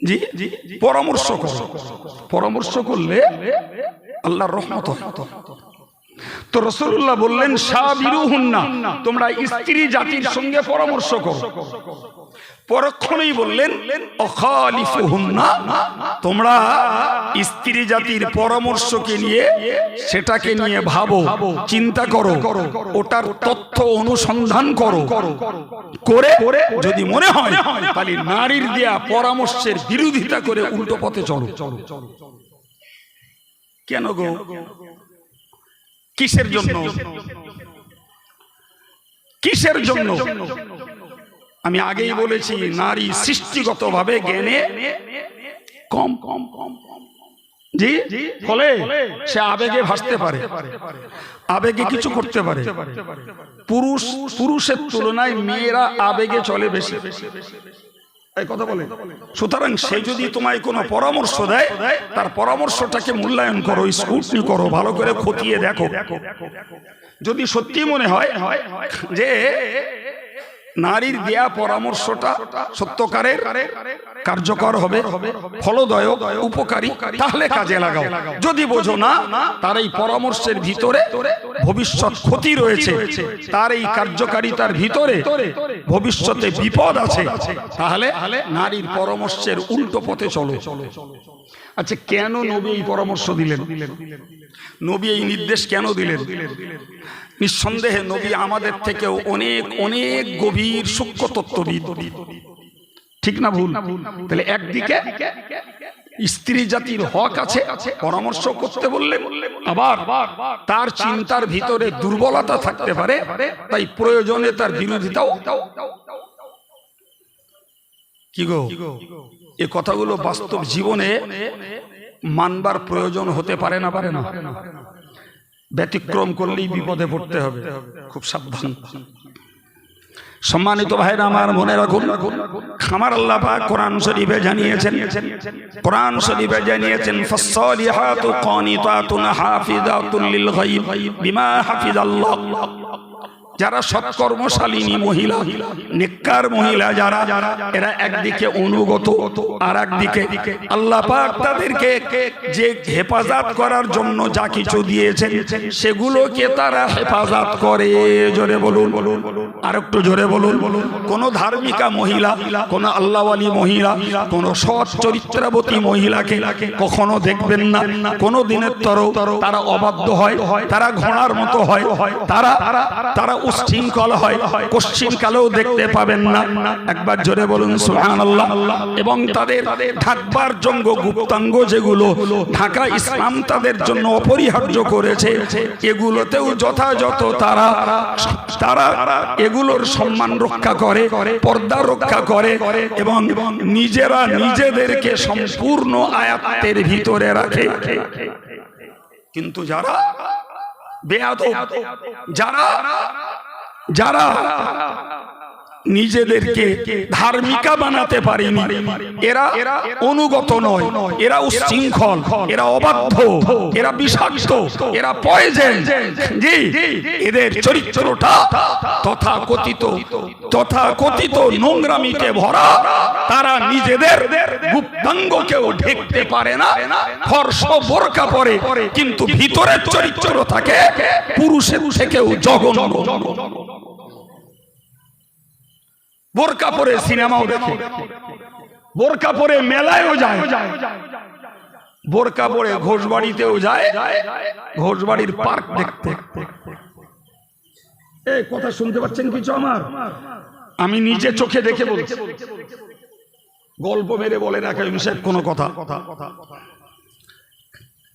জি পরামর্শ করো, পরামর্শ করলে আল্লাহর রহমত হয়। তো রাসূলুল্লাহ বললেন শাবিরুহুন্না, তোমরা স্ত্রী জাতির সঙ্গে পরামর্শ করো। পরক্ষণেই বললেন অখালিফুহুন্না, তোমরা স্ত্রী জাতির পরামর্শকে নিয়ে সেটাকে নিয়ে ভাবো, চিন্তা করো, ওটার তথ্য অনুসন্ধান করো, করে যদি মনে হয় তাহলে নারীর দেয়া পরামর্শের বিরোধিতা করে উল্টো পথে চলো। কেন গো? কিসের জন্য? কিসের জন্য? আমি আগেই বলেছি, নারী সৃষ্টিগতভাবে জ্ঞানে কম কম কম জি ফলে সে আবেগে ভাসতে পারে, আবেগে কিছু করতে পারে। পুরুষের তুলনায় মেয়েরা আবেগে চলে বেশি, এই কথা বলে। সুতরাং সে যদি তোমায় কোনো পরামর্শ দেয়, তার পরামর্শটাকে মূল্যায়ন করো, স্ক্রুটনি করো, ভালো করে খতিয়ে দেখো। যদি সত্যি মনে হয় যে নারীর দেয়া পরামর্শটা সত্যকারের, কার্যকর হবে, ফলদায়ক, উপকারী, তাহলে কাজে লাগাও। যদি বোঝো না তার এই পরামর্শের ভিতরে ভবিষ্যৎ ক্ষতি রয়েছে, তার এই কার্যকারিতার ভিতরে ভবিষ্যতে বিপদ আছে, তাহলে নারীর পরামর্শের উল্টো পথে চলো। আচ্ছা, কেন নবী এই পরামর্শ দিলেন? নবী এই নির্দেশ কেন দিলেন? নিঃসন্দেহে নবী আমাদের থেকেও অনেক অনেক গভীর সূক্ষ্ম তত্ত্ববিদ, ঠিক না ভুল? তাহলে একদিকে স্ত্রী জাতির হক আছে, পরামর্শ করতে বললে, আবার তার চিন্তার ভিতরে দুর্বলতা থাকতে পারে, তাই প্রয়োজনে তার বিরোধিতাও। কি গো, এই কথাগুলো বাস্তব জীবনে মানবার প্রয়োজন হতে পারে না? পারে না? ব্যতিক্রম করলেই বিপদে পড়তে হবে, খুব সাবধান। সম্মানিত ভাইরা আমার, মনে রাখুন, আমার আল্লাহ পাক কোরআন শরীফে জানিয়েছেন, কোরআন শরীফে জানিয়েছেন ফাসসালিহাতু কানিতাতুন হাফিজাতুন লিল গায়ব বিমা হাফিজাল্লাহ। যারা সৎকর্মশালিনী মহিলা, নেককার মহিলা যারা, এরা একদিকে অনুগত, আর একদিকে আল্লাহ পাক তাদেরকে যে হেফাজত করার জন্য যা কিছু দিয়েছেন সেগুলোকে তারা হেফাজত করে। জোরে বলুন, আর একটু জোরে বলুন। কোন ধার্মিকা মহিলা, কোন আল্লাহওয়ালী মহিলা, কোন সৎ চরিত্রবতী মহিলাকে কখনো দেখবেন না কোনো দিনের তরও তারা অবাধ্য হয়, তারা ঘোড়ার মতো হয়, তারা উচ্ছৃঙ্খল হয়, কোশ্চিন কালেও দেখতে পাবেন না। একবার জোরে বলুন সুবহানাল্লাহ। এবং তাদের ঢাকবার জঙ্গ, গুপ্তাঙ্গ যেগুলো ঢাকা ইসলাম তাদের জন্য অপরিহার্য করেছে, এগুলোতেও যথাযথ তারা এগুলোর সম্মান রক্ষা করে, পর্দা রক্ষা করে, এবং নিজেরা নিজেদেরকে সম্পূর্ণ আয়াতের ভিতরে রাখে। কিন্তু যারা বেয়াদব, যারা নিজেদেরকে ধার্মিকা বানাতে পারেনি, এরা অনুগত নয়, এরা উচ্ছৃঙ্খল, এরা অবাধ্য, এরা বিষাক্ত, এরা পয়জন। জি, এদের চরিত্রটা তথাকথিত নোংরামিতে ভরা। তারা নিজেদের গুপ্তাঙ্গকেও ঢেকতে পারে না, ফর্শ বোরকা পরে, কিন্তু ভিতরের চরিত্র থাকে পুরুষের থেকেও জঘন্য। বোরকা পরে সিনেমাও দেখে, বোরকা পরে মেলায়ও যায়, বোরকা পরে ঘোষবাড়িতেও যায়, ঘোষবাড়ির পার্ক দেখতে। এই কথা শুনতে পাচ্ছেন কিছু আমার? আমি নিজে চোখে দেখে বলছি, গল্প মেরে বলে না কেউ কোনো কথা।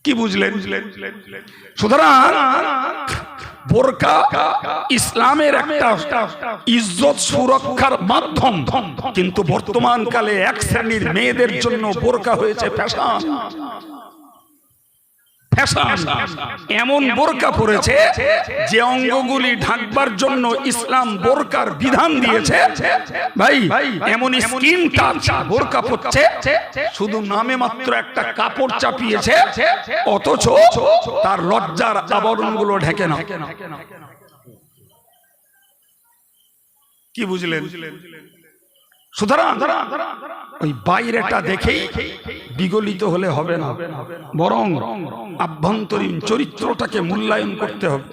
কি বুঝলেন? সুতরাং বোরকা ইসলামের একটা ইজ্জত সুরক্ষার মাধ্যম, কিন্তু বর্তমান কালে এক শ্রেণীর মেয়েদের জন্য বোরকা হয়েছে ফ্যাশন। এমন বোরকা পরেছে যে অঙ্গগুলি ঢাকবার জন্য ইসলাম বোরকার বিধান দিয়েছে। ভাই, এমন স্কিন টাচ বোরকা পরছে, শুধু নামে মাত্র একটা কাপড় চাপিয়েছে, অথচ তার লজ্জার আবরণগুলো ঢেকে না। কি বুঝলেন? সুতরাং ওই বাইরেটা দেখেই বিগলিত হলে হবে না, বরং আভ্যন্তরীণ চরিত্রটাকে মূল্যায়ন করতে হবে।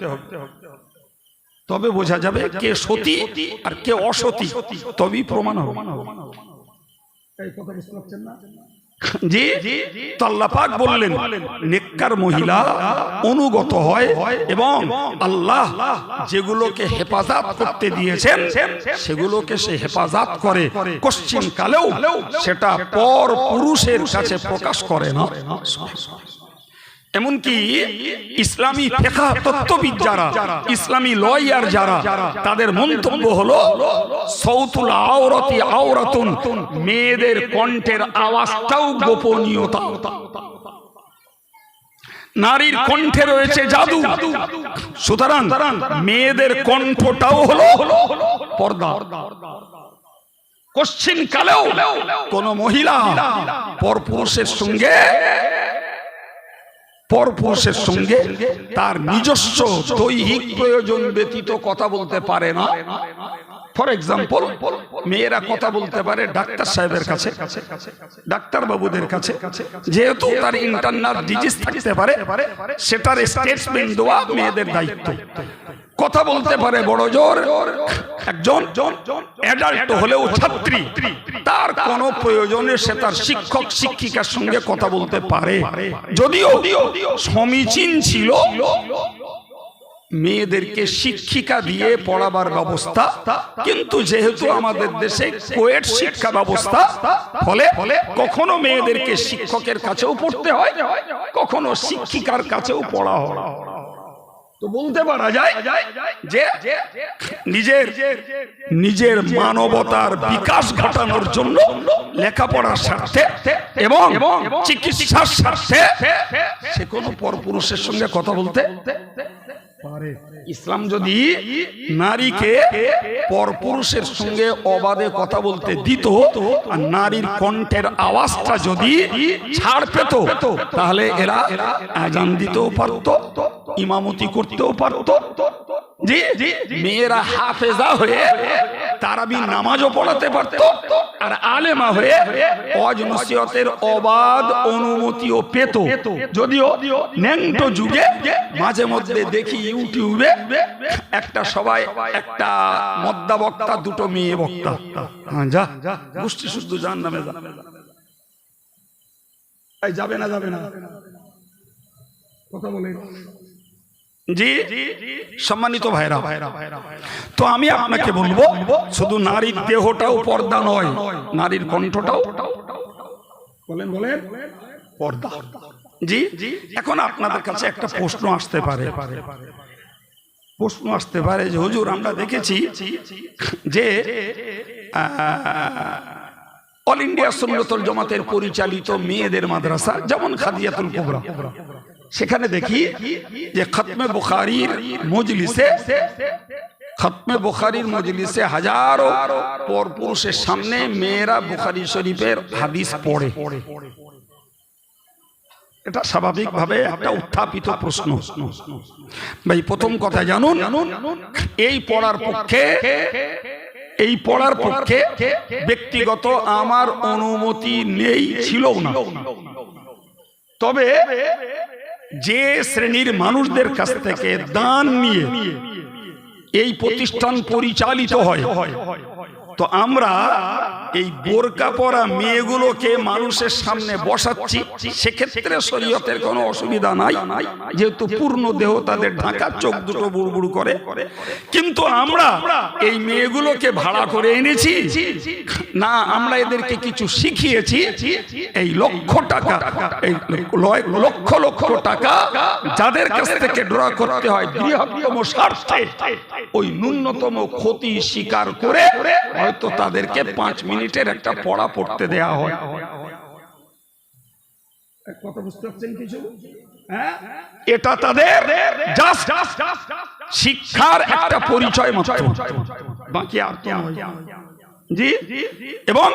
তবে বোঝা যাবে কে সতী আর কে অসতী, তবেই প্রমাণ হবে। এই কথা বুঝতে পারছেন না? জি, তো আল্লাহ পাক বললেন নেককার মহিলা অনুগত হয় এবং আল্লাহ যেগুলোকে হেফাজত করতে দিয়েছেন সেগুলোকে সে হেফাজত করে, কোশ্চিন কালেও সেটা পর পুরুষের কাছে প্রকাশ করে না। এমনকি ইসলামী ফিকহ তত্ত্ববিদ যারা, ইসলামী লয়ার যারা, তাদের মন্তব্য হলো সাউতুল আওরাতি আওরাতুন, মেয়েদের কণ্ঠের আওয়াজটাও গোপনীয়তা। নারীর কণ্ঠে রয়েছে জাদু, সুতরাং মেয়েদের কণ্ঠটাও হলো পর্দা। কোশ্চিন কালেও কোন মহিলা পরপুরুষের সঙ্গে তার নিজস্ব দৈহিক প্রয়োজন ব্যতীত কথা বলতে পারে না। ফর এক্সাম্পল, মেয়েরা কথা বলতে পারে ডাক্তার সাহেবের কাছে, ডাক্তার বাবুদের কাছে, যেহেতু তার ইন্টারনাল ডিজিজ থাকতে পারে, সেটার স্টেটমেন্ট দেওয়া মেয়েদের দায়িত্ব। কথা বলতে পারে বড় জোর একজন অ্যাডাল্ট হলেও ছাত্রী, তার কোনো প্রয়োজনে সে তার শিক্ষক শিক্ষিকার সঙ্গে কথা বলতে পারে। যদিও সমীচীন ছিল মেয়েদেরকে শিক্ষিকা দিয়ে পড়াবার ব্যবস্থা, কিন্তু যেহেতু আমাদের দেশে কোয়েট শিক্ষা ব্যবস্থা, ফলে কখনো মেয়েদেরকে শিক্ষকের কাছেও পড়তে হয়, কখনো শিক্ষিকার কাছেও পড়া হয়। তো বলতে পারা যায় যে নিজের মানবতার বিকাশ ঘটানোর জন্য লেখাপড়ার স্বার্থে এবং চিকিৎসার স্বার্থে সে কোনো পরপুরুষের সঙ্গে কথা বলতে পারে। ইসলাম যদি নারীকে পরপুরুষের সঙ্গে অবাধে কথা বলতে দিত আর নারীর কণ্ঠের আওয়াজটা যদি ছাড় পেত, তাহলে এরা আযান দিতেও পারত, ইমামতি করতেও পারত। জি, মেয়েরা হাফেজা হয়ে তারাবি নামাজও পড়াতে পারত, আর আলেমা হয়ে ওয়াজ নসিহতের অবাধ অনুমতিও পেত। যদিও ন্যাংটো যুগে মাঝে মধ্যে দেখি ইউটিউবে একটা মদ্দা বক্তা, দুটো মেয়ে বক্তা, যা গোষ্ঠী শুদ্ধ জাহান্নামে যাবে না কথা বলে। জি, সম্মানিত ভাইরা, তো আমি আপনাকে বলবো শুধু নারীর দেহটাও পর্দা নয়, নারীর কণ্ঠটাও বলেন পর্দা। জি, এখন আপনাদের কাছে একটা প্রশ্ন আসতে পারে যে হুজুর, আমরা দেখেছি যে অল ইন্ডিয়া সুন্নাতুল জামাতের পরিচালিত মেয়েদের মাদ্রাসা যেমন খাদিয়াতুল কুবরা, সেখানে দেখি যে খতমে বুখারীর মজলিসে হাজারো পরপুরুষের সামনে মেয়েরা বুখারী শরীফের হাদিস পড়ে। এটা স্বাভাবিকভাবে একটা উত্থাপিত প্রশ্ন। ভাই, প্রথম কথা জানুন, এই পড়ার পক্ষে ব্যক্তিগত আমার অনুমতি নেই, ছিল না। তবে যে শ্রেণীর মানুষদের কাছ থেকে দান নিয়ে এই প্রতিষ্ঠান পরিচালিত হয়, তো আমরা এই বোরকা পরা মেয়েগুলোকে মানুষের সামনে বসাচ্ছি, সেক্ষেত্রে শরীয়তের কোনো অসুবিধা নাই, যেহেতু পূর্ণ দেহ তাদের ঢাকা, চোখ দুটো বুড়বুড় করে। কিন্তু আমরা এই মেয়েগুলোকে ভাড়া করে এনেছি না, আমরা এদেরকে কিছু শিখিয়েছি। এই লক্ষ লক্ষ টাকা যাদের কাছ থেকে ড্র করতে হয় বৃহত্তম স্বার্থে, ওই ন্যূনতম ক্ষতি স্বীকার করে হয়তো তাদেরকে 5 মিনিটের একটা পড়া পড়তে দেয়া হয়। কথা বুঝতে পারছেন কিছু? এটা তাদের জাস্ট শিক্ষার একটা পরিচয় মাত্র, বাকি আর তো নয়। জি, এবং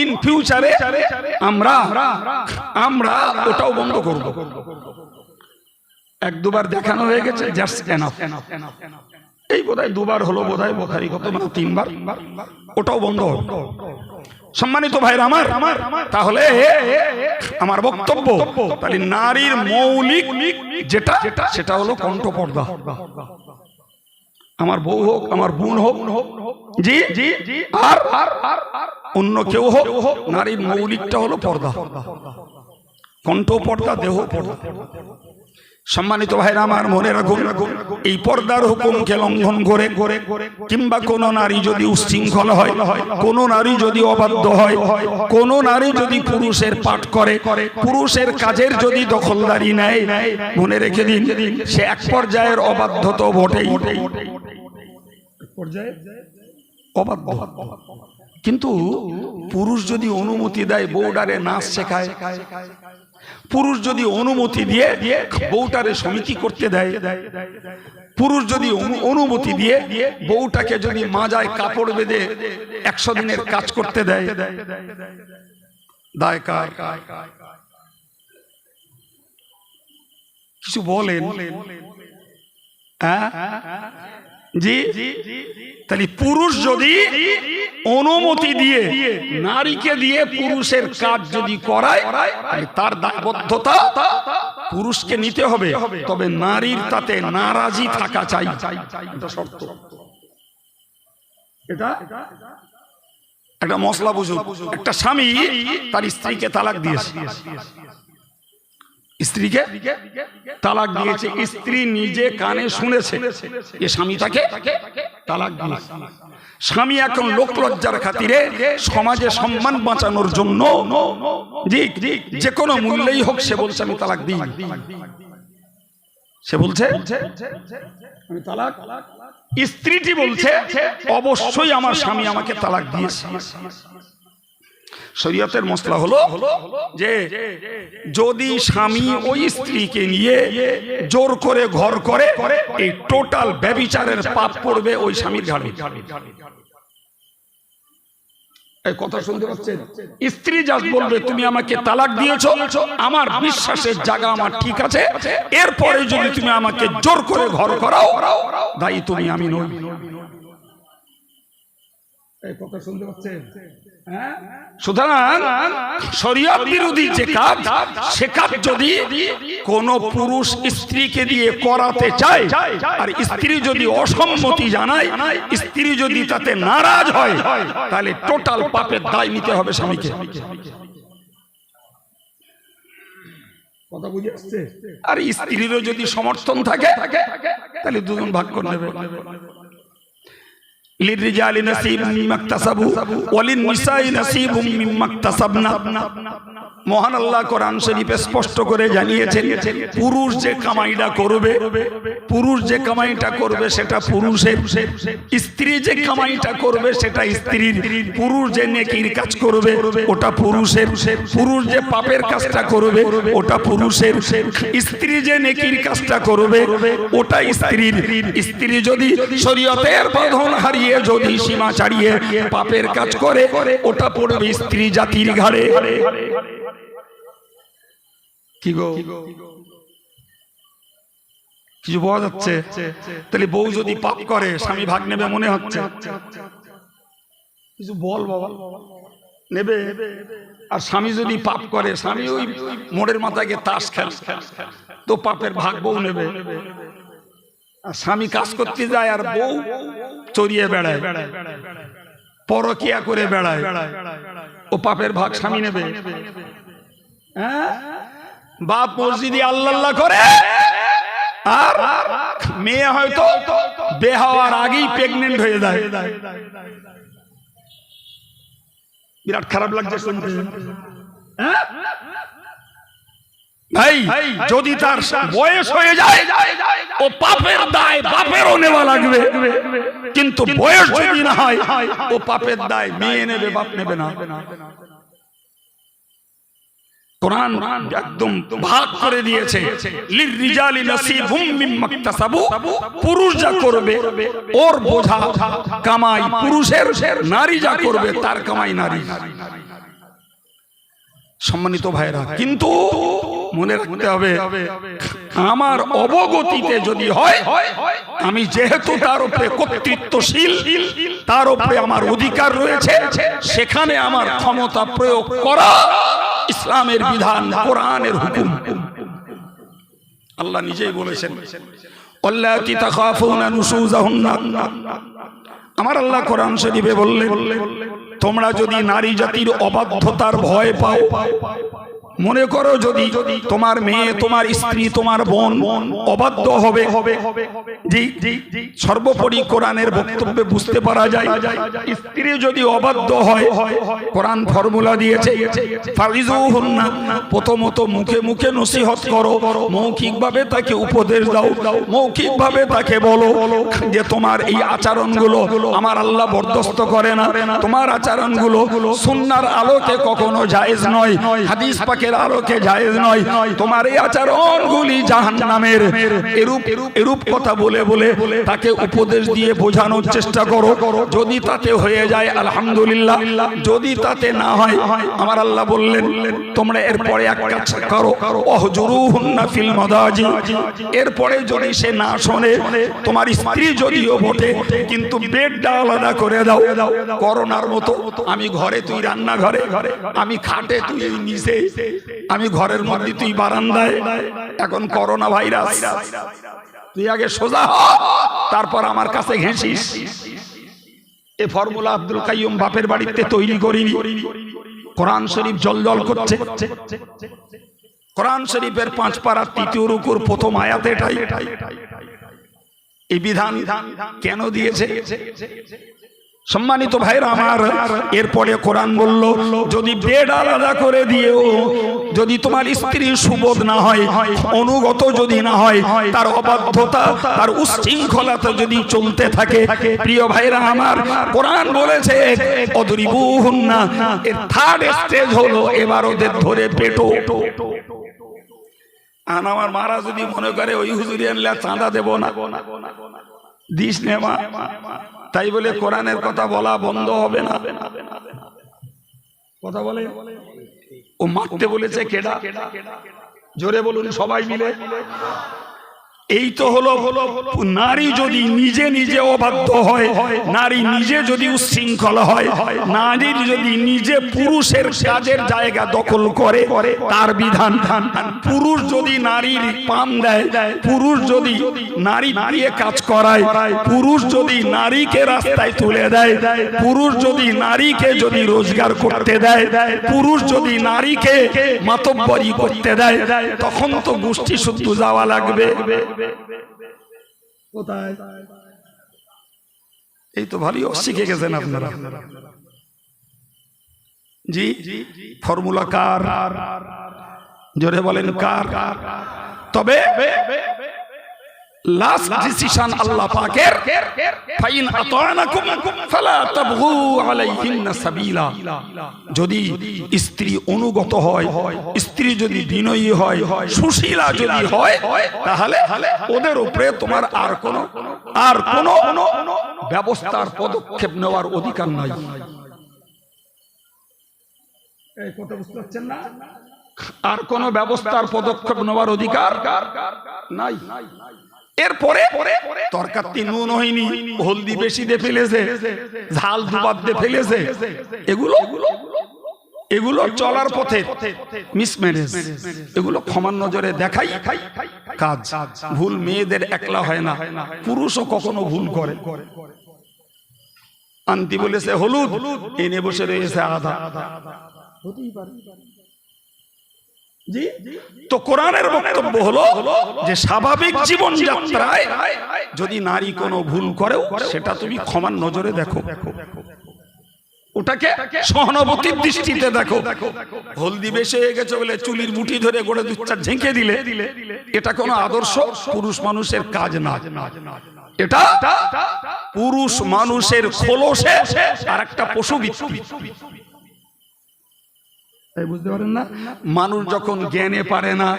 ইন ফিউচারে আমরা ওটাও বন্ধ করব। 1-2 বার দেখানো হয়ে গেছে, জাস্ট এনাফ। এই বোধহয় দুবার হলো, বোধহয় বুখারী কত না তিনবার, ওটাও বন্ধ হবে। সম্মানিত ভাইরা আমার, তাহলে আমার বক্তব্য, তাহলে নারীর মৌলিক যেটা সেটা হলো কণ্ঠ পর্দা। আমার বউ হোক, আমার বোন হোক, জি জি, আর অন্য কেউ হোক, নারীর মৌলিকটা হলো পর্দা, কণ্ঠ পর্দা, দেহ পর্দা। সম্মানিত ভাইরা আমার, মনে রাখুন, এই পর্দার হুকুমকে লঙ্ঘন করে কিংবা কোন নারী যদি উচ্ছৃঙ্খল হয়, কোন নারী যদি অবাধ্য হয়, কোন নারী যদি পুরুষের পাঠ করে, পুরুষের কাজের যদি দখলদারি নেয়, মনে রেখে দিন সে এক পর্যায়ের অবাধ্যতা বটেই, অবাধ্য। কিন্তু পুরুষ যদি অনুমতি দেয়, বউডারে নাচ শেখায়, পুরুষ যদি অনুমতি দিয়ে বউটারে সমিতি করতে দেয়, পুরুষ যদি অনুমতি দিয়ে বউটাকে যদি মাজায় কাপড় বেঁধে 100 দিনের কাজ করতে দেয়, দায় কার? কিছু বলেন? জি, তাহলে পুরুষ যদি অনুমতি দিয়ে নারীকে দিয়ে পুরুষের কাজ যদি করায়, তার দায়বদ্ধতা পুরুষকে নিতে হবে, তবে নারীর তাতে নারাজি থাকা চাই, এটা শর্ত। এটা একটা মশলা বুঝুন। একটা স্বামী তার স্ত্রীকে তালাক দিয়েছে, স্ত্রীকে তালাক দিয়েছে, স্ত্রী নিজে কানে শুনেছে এ স্বামী তাকে তালাক দিয়েছে। স্বামী এখন লোক লজ্জার খাতিরে সমাজে সম্মান বাঁচানোর জন্য যে কোনো মূল্যেই হোক সে বলছে আমি তালাক দিই, সে বলছে আমি তালাক। স্ত্রীটি বলছে অবশ্যই আমার স্বামী আমাকে তালাক দিয়েছে। শরীয়তের মসলা হলো যে যদি স্বামী ওই স্ত্রীকে নিয়ে জোর করে ঘর করে, এই টোটাল ব্যভিচারের পাপ পড়বে ওই স্বামীর ঘাড়ে। এই কথা শুনতে পাচ্ছেন? স্ত্রী জাস্ট বলবে তুমি আমাকে তালাক দিয়েছো, আমার বিশ্বাসের জায়গা আমার ঠিক আছে, এরপরে যদি তুমি আমাকে জোর করে ঘর করাও, দায়ী তুমি, আমি নই। এই কথা শুনতে পাচ্ছেন? সুতরাং শরীয়ত বিরোধী যে কাজ, সে কাজ যদি কোন পুরুষ স্ত্রীকে দিয়ে করাতে চায়, আর স্ত্রী যদি অসম্মতি জানায়, স্ত্রী যদি তাতে নারাজ হয়, তাহলে টোটাল পাপের দায় নিতে হবে স্বামীকে। কথা বুঝে আসছে? আর স্ত্রীরও যদি সমর্থন থাকে, তাহলে দুজন ভাগ করে নেবে। লিররিজালি নাসীবুম মিম্মা ইকতাসাবু ওয়া লিন-নিসাই নাসীবুম মিম্মা ইকতাসাবনা। মহান আল্লাহ কোরআন শরীফে স্পষ্ট করে জানিয়েছেন, পুরুষ যে কামাইটা করবে, পুরুষ যে কামাইটা করবে সেটা পুরুষের, স্ত্রী যে কামাইটা করবে সেটা স্ত্রীর, পুরুষ যে নেকির কাজ করবে ওটা পুরুষের, পুরুষ যে পাপের কাজটা করবে ওটা পুরুষের, স্ত্রী যে নেকির কাজটা করবে ওটা স্ত্রীর। স্ত্রী যদি শরীয়তের বাঁধন হারিয়ে যদি সীমা ছাড়িয়ে পাপের কাজ করে, ওটা পড়বে স্ত্রী জাতির ঘাড়ে। কি গো, কিছু বোঝা যাচ্ছে? তাহলে বউ যদি পাপ করে স্বামী ভাগ নেবে মনে হচ্ছে? কিছু বল বাবা, নেবে। আর স্বামী যদি পাপ করে, স্বামী ওই মোড়ের মাথায় গিয়ে তাস খেলে, তো পাপের ভাগ বউ নেবে। আর স্বামী কাজ করতে যায় আর বউ চড়িয়ে বেড়ায়, পরকিয়া করে বেড়ায়, ও পাপের ভাগ স্বামী নেবে। বাপ মসজিদে আল্লাহ আল্লাহ করে, আর মেয়ে হয়তো বিয়ে হওয়ার আগেই প্রেগনেন্ট হয়ে যায়। বিরাট খারাপ লাগছে শুনতে। ভাই যদি তার বয়স হয়ে যায়, ও পাপের দায় বাপেরও নেওয়া লাগবে, কিন্তু বয়স যদি না হয়, ও পাপের দায় মেয়ে নেবে, বাপ নেবে না। কোরআন একদম ভাগ করে দিয়েছে, লিররিজালি নাসীবুম মিম্মা ইকতাসাবু। পুরুষ যা করবে ওর বোঝা কামাই পুরুষের, নারী যা করবে তার কামাই নারী। সম্মানিত ভাইরা, কিন্তু মনে রাখতে হবে আমার অবগতিতে যদি হয়, আমি যেহেতু তার উপরে কর্তৃত্বশীল, তার উপরে আমার অধিকার রয়েছে, সেখানে আমার ক্ষমতা প্রয়োগ করা ইসলামের বিধান, কোরআনের হুকুম। আল্লাহ নিজেই বলেছেন, আল্লাতী তাখাফুনা নুশুযাহুন্না, আমার আল্লাহ কোরআন শরীফে বললেন, তোমরা যদি নারী জাতির অবাধ্যতার ভয় পাও, মনে করো যদি তোমার মেয়ে, তোমার স্ত্রী, তোমার বোন অবাধ্য হবে, সর্বোপরি কোরআনের বক্তব্যে বুঝতে পারা যায় স্ত্রী যদি অবাধ্য হয়, কোরআন ফর্মুলা দিয়েছে, ফাইজুহুন্না, প্রথমত মুখে মুখে নসিহত করো, মৌখিকভাবে তাকে উপদেশ দাও, মৌখিকভাবে তাকে বলো যে তোমার এই আচরণগুলো আমার আল্লাহ বরদাস্ত করে না, তোমার আচরণগুলো সুন্নাহর আলোকে কখনো জায়েজ নয়, হাদিস পাকের আলোকে জায়েজ নয়, তোমার এই আচরণগুলি জাহান্নামের। এরূপ কথা বলে বলে তাকে উপদেশ দিয়ে বোঝানোর চেষ্টা করো। যদি তাতে হয়ে যায় আলহামদুলিল্লাহ, যদি তাতে না হয়, আমার আল্লাহ বললেন তোমরা এরপরে এক কাজ করো, ওহজুরুহুন্না ফিল মাদাজি, এরপরে যদি সে না শোনে, তোমার স্ত্রী যদিও বটে, কিন্তু বেডটা আলাদা করে দাও। করোনার মতো আমি ঘরে, তুই রান্নাঘরে, আমি খাটে, তুই এই নিচে, আমি ঘরের মধ্যে, তুই বারান্দায়। এখন করোনা ভাইরাস, তুই আগে সোজা হ, তারপর আমার কাছে ঘেঁষিস। এ ফর্মুলা আব্দুল কাইয়ুম বাপের বাড়িতে তৈরি করিনি। কোরআন শরীফ জলজল করছে। কোরআন শরীফের 5 পারা 3 রুকুর প্রথম আয়াতে এটাই। এই বিধান কেন দিয়েছে? সম্মানিত ভাইরা আমার, এরপরে কোরআন বলল, যদি বেড আলাদা করে দিও, যদি তোমার স্ত্রী সুবোধ না হয়, অনুগত যদি না হয়, তার অবাধ্যতা, তার উচ্ছৃঙ্খলতা যদি চলতে থাকে, প্রিয় ভাইরা আমার, কোরআন বলেছে অদরিবুহুন্না, এর থার্ড স্টেজ হলো এবার ওদের ধরে পেটো। আর আমার মারা যদি মনে করে ওই হুজুরি আনলে চাঁদা দেব না, দিস নে মা, তাই বলে কোরআনের কথা বলা বন্ধ হবে না। কথা বলে ও মারতে বলেছে কেডা? জোরে বলুন সবাই মিলে। এই তো হলো নারী যদি নিজে নিজে অবাধ্য হয়, নারী নিজে যদি উচ্ছৃঙ্খল হয়, নারী যদি নিজে পুরুষের কাজের জায়গা দখল করে, তার বিধান। পুরুষ যদি নারীর পাম দেয়, পুরুষ যদি নারী দিয়ে কাজ করায়, পুরুষ যদি নারীকে রাস্তায় তুলে দেয়, পুরুষ যদি নারীকে যদি রোজগার করতে দেয়, পুরুষ যদি নারীকে মাতব্বরি করতে দেয়, তখন তো গোষ্ঠী শুদ্ধ যাওয়া লাগবে। কোথায়? এই তো ভালোই শিখে গেছেন আপনারা। জি, ফর্মুলা কার? জোরে বলেন কার? তবে লাস্ট ডিসিশন আল্লাহ পাকের, ফাইন আতানাকুম ফালা তাবগু আলাইহিন্না সাবিলা। যদি স্ত্রী অনুগত হয়, স্ত্রী যদি বিনয়ী হয়, সুশীলা যদি হয়, তাহলে ওদের উপরে তোমার আর কোনো ব্যবস্থার পদক্ষেপ নেওয়ার অধিকার নাই। এই কথা বুঝতে পারছেন না? আর কোনো ব্যবস্থার পদক্ষেপ নেওয়ার অধিকার নাই। এরপরে তরকারি নুন হয়নি, হলদি বেশি দিয়ে ফেলেছে, ঝাল দুবার দিয়ে ফেলেছে, এগুলো চলার পথে মিসম্যানেজ, এগুলো ক্ষমার নজরে দেখাই কাজ। ভুল মেয়েদের একলা হয় না, পুরুষও কখনো ভুল করে। আন্টি বলেছে হলুদ, এনে বসে রয়েছে আদা। তো কোরআনের বক্তব্য হলো যে স্বাভাবিক জীবন যাত্রায় যদি নারী কোনো ভুল করেও সেটা তুমি ক্ষমার নজরে দেখো, ওটাকে সহানুভূতির দৃষ্টিতে দেখো। হলদি বেশি হয়ে গেছে বলে চুলির মুঠি ধরে গোড়ে 2-4 ঝেঁকে দিলে, এটা কোনো আদর্শ পুরুষ মানুষের কাজ না। এটা পুরুষ মানুষের খোলসে আর একটা পশুবৃত্তি। বুঝতে পারেন না? মানুষ যখন জ্ঞানে পারে না,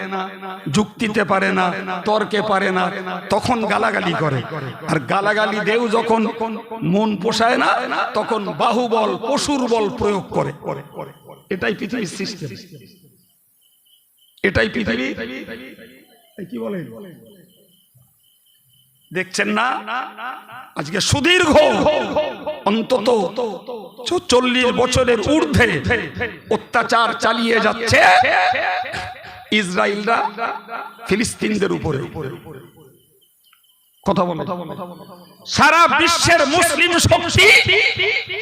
যুক্তিতে পারে না, তর্কে পারে না, তখন গালাগালি করে। আর গালাগালি দেও যখন মন পোষায় না, তখন বাহুবল, পশুর বল প্রয়োগ করে। এটাই পৃথিবীর সিস্টেম। এটাই পৃথিবী। কি বলে দেখছেন না? আজকে সুদীর্ঘ অন্তত 40 বছরের ঊর্ধ্বে অত্যাচার চালিয়ে যাচ্ছে ইসরায়েলরা ফিলিস্তিনদের উপরে। কথা বলো। সারা বিশ্বের মুসলিম শক্তি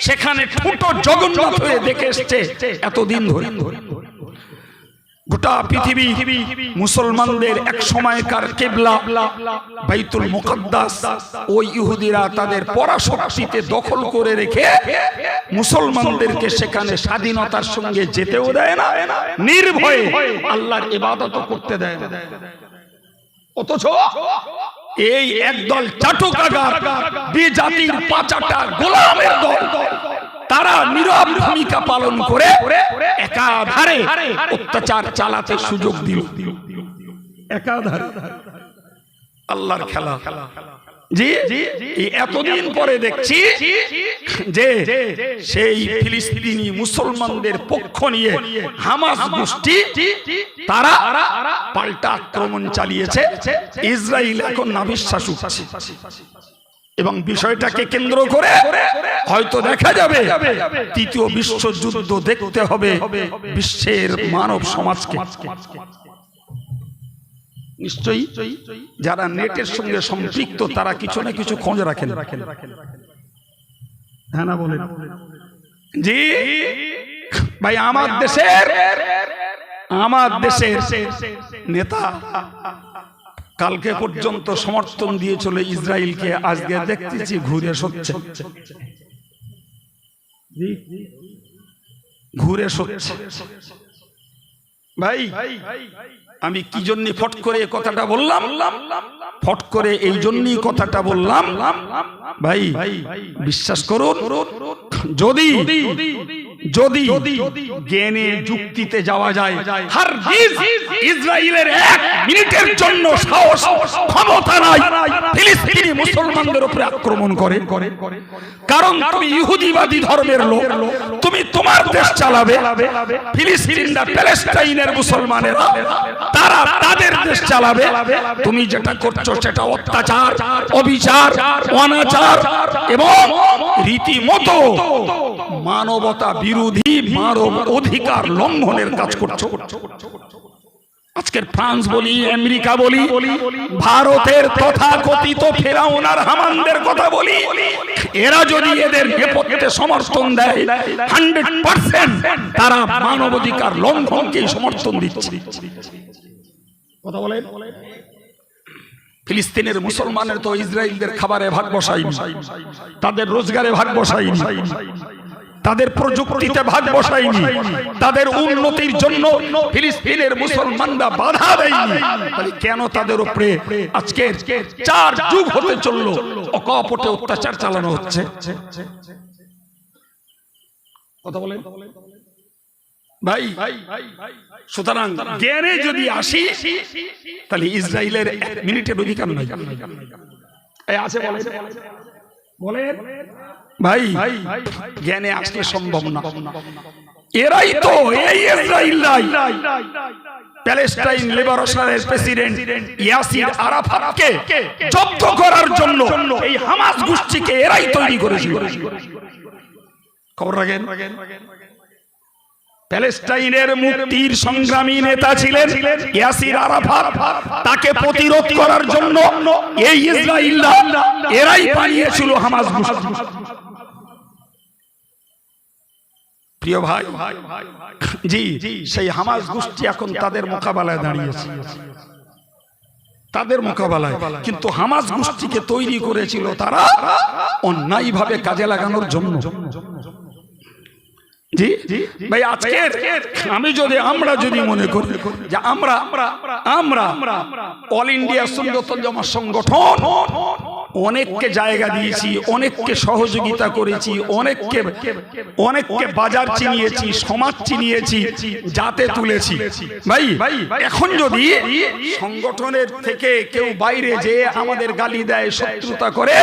সেখানে ঠুটো জগন্নাথ হয়ে দেখে এসছে এতদিন ধরে। গোটা পৃথিবী মুসলমানদের এক সময়কার কিবলা বাইতুল মুকদ্দাস ওই ইহুদিরা তাদের পরাশক্তিতে দখল করে রেখে মুসলমানদেরকে সেখানে স্বাধীনতার সঙ্গে যেতেও দেয় না, নির্ভয়ে আল্লাহর ইবাদত করতে দেয় না। অথচ এই একদল চাটুকার বিজাতির পাচাটা গোলামের দল, তারা নীরব ভূমিকা পালন করে একাধারে অত্যাচার চালাতে সুযোগ দিল। একাধারে আল্লাহর খেলা। জি এতদিন পরে দেখছি যে সেই ফিলিস্তিনি মুসলমানদের পক্ষ নিয়ে হামাস গোষ্ঠী তারা পাল্টা আক্রমণ চালিয়েছে। ইসরায়েল এখন নাভিশ্বাস উঠছে এবং বিষয়টাকে কেন্দ্র করে হয়তো দেখা যাবে তৃতীয় বিশ্বযুদ্ধ দেখতে হবে বিশ্বের মানব সমাজকে। নিশ্চয়ই যারা নেটের সঙ্গে সম্পৃক্ত তারা কিছু না কিছু খোঁজ রাখেন। হ্যাঁ না বলেন? জি ভাই, আমার দেশের নেতা কালকে পর্যন্ত সমর্থন দিয়েছিল ইসরায়েলকে, আজকে দেখতেছি ঘুরে সরছে, ঘুরে সরছে। ভাই আমি কি জন্য ফট করে এই কথাটা বললাম? ফট করে এই জন্যই কথাটা বললাম ভাই, বিশ্বাস করুন, যদি জ্ঞানে যুক্তিতে যাওয়া যায়, হারগিজ ইসরায়েলের 1 মিনিটের জন্য সাহস ক্ষমতা নাই ফিলিস্তিনি মুসলমানদের উপরে আক্রমণ করে। কারণ তুমি ইহুদিবাদী ধর্মের লোক, তুমি তোমার দেশ চালাবে, ফিলিস্তিনরা প্যালেস্টাইনের মুসলমানেরা তারা তাদের দেশ চালাবে। তুমি যেটা করছো সেটা অত্যাচার, অবিচার, অনাচার এবং রীতিমতো মানবতা বিরোধী, মানব অধিকার লঙ্ঘনের কাজ করছো। আজকের ফ্রান্স বলি, আমেরিকা বলি, ভারতের তথাকথিত ফেরাউন আর হামানদের কথা বলি, এরা যদি এদের নেপথ্যে সমর্থন দেয় 100% তারা মানবাধিকার লঙ্ঘনকেই সমর্থন দিচ্ছে। কথা বলে ফিলিস্তিনের মুসলমানের তো ইসরায়েলদের খাবারে ভাগ বসায়নি, তাদের রোজগারে ভাগ বসায়নি, তাদের প্রযুক্তিতে ভাগ বসায়নি, তাদের উন্নতির জন্য ফিলিস্তিনের মুসলমানরা বাধা দেয়নি। তাহলে কেন তাদের উপরে আজকে 4 যুগ হতে চলল অকপটে অত্যাচার চালানো হচ্ছে? কথা বলেন ভাই। সুতরাং জ্ঞানে যদি আসি তাহলে ইসরায়েলের 1 মিনিটের অধিকার নাই। আছে বলেন ভাই, জ্ঞানে আসলে সম্ভব না। এরাই তো এই ইসরায়েলরাই প্যালেস্টাইন লিবারেশনের প্রেসিডেন্ট ইয়াসির আরাফাতকে জব্দ করার জন্য এই হামাস গোষ্ঠীকে এরাই তৈরি করেছিল। খবর রাখেন, প্যালেস্টাইনের মুক্তির সংগ্রামী নেতা ছিলেন ইয়াসির আরাফাত। তাকে প্রতিরোধ করার জন্য এই ইসরায়েলরা এরাই পালিয়েছিল হামাস গোষ্ঠী। প্রিয় ভাই, জি সেই হামাস গোষ্ঠী এখন তাদের মোকাবেলায় দাঁড়িয়েছে, তাদের মোকাবেলায়। কিন্তু হামাস গোষ্ঠীকে তৈরি করেছিল তারা অন্যায়ভাবে কাজে লাগানোর জন্য। জি ভাই, আজকে আমরা যদি মনে করি যে আমরা অল ইন্ডিয়া সুন্নাতুল জামাত সংগঠন অনেককে জায়গা দিয়েছি, অনেককে সহযোগিতা করেছি, অনেককে বাজার চিনিয়েছি, সমাজ চিনিয়েছি, যাতে তুলেছি। ভাই এখন যদি সংগঠনের থেকে কেউ বাইরে যে আমাদের গালি দেয়, শত্রুতা করে,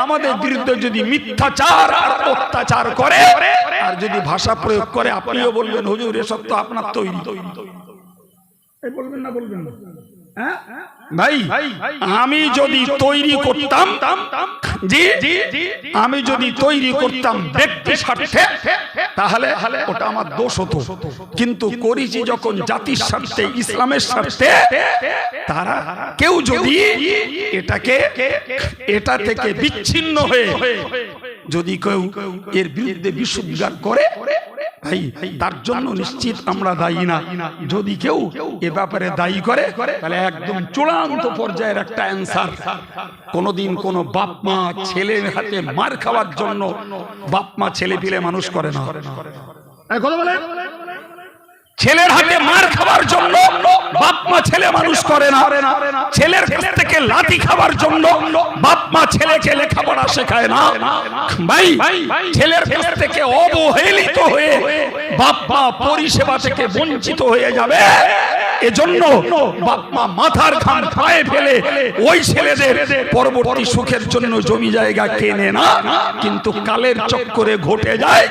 আমাদের বিরুদ্ধে যদি মিথ্যাচার আর অত্যাচার করে আর যদি ভাষা প্রয়োগ করে, আপনিও বলবেন হুজুর এসব তো আপনার তৈরি। বলবেন না বলবেন না? হ্যাঁ ভাই, আমি যদি তৈরি করতাম, জি আমি যদি তৈরি করতাম ব্যক্তি স্বার্থে, তাহলে ওটা আমার দোষ হতো। কিন্তু করেছি যখন জাতির স্বার্থে, ইসলামের স্বার্থে, তারা কেউ যদি এটা থেকে বিচ্ছিন্ন হয়ে যদি কেউ এর বিরুদ্ধে বিশুদ্ধার করে, ভাই তার জন্য নিশ্চিত আমরা দায়ী না। যদি কেউ এ ব্যাপারে দায়ী করে, তাহলে একদম চূড়ান্ত পর্যায়ের একটা অ্যান্সার। কোনোদিন কোনো বাপ মা ছেলের হাতে মার খাওয়ার জন্য বাপ মা ছেলে পিলে মানুষ করে না। কথা বলে, ছেলের হাতে মার খাওয়ার জন্য বাপ মা ছেলে মানুষ করে না। ছেলের কাছ থেকে লাঠি খাওয়ার জন্য বাপ মা ছেলেকে লেখাপড়া শেখায় না। ভাই ছেলের কাছ থেকে অবহেলিত হয়ে বাপ মা পরিষেবা থেকে বঞ্চিত হয়ে যাবে, এজন্য বাপ মা মাথার ঘাম পায়ে ফেলে ওই ছেলেদের পরবর্তী সুখের জন্য জমি জায়গা কেনে না, কিন্তু কালের চক্করে ঘটে যায়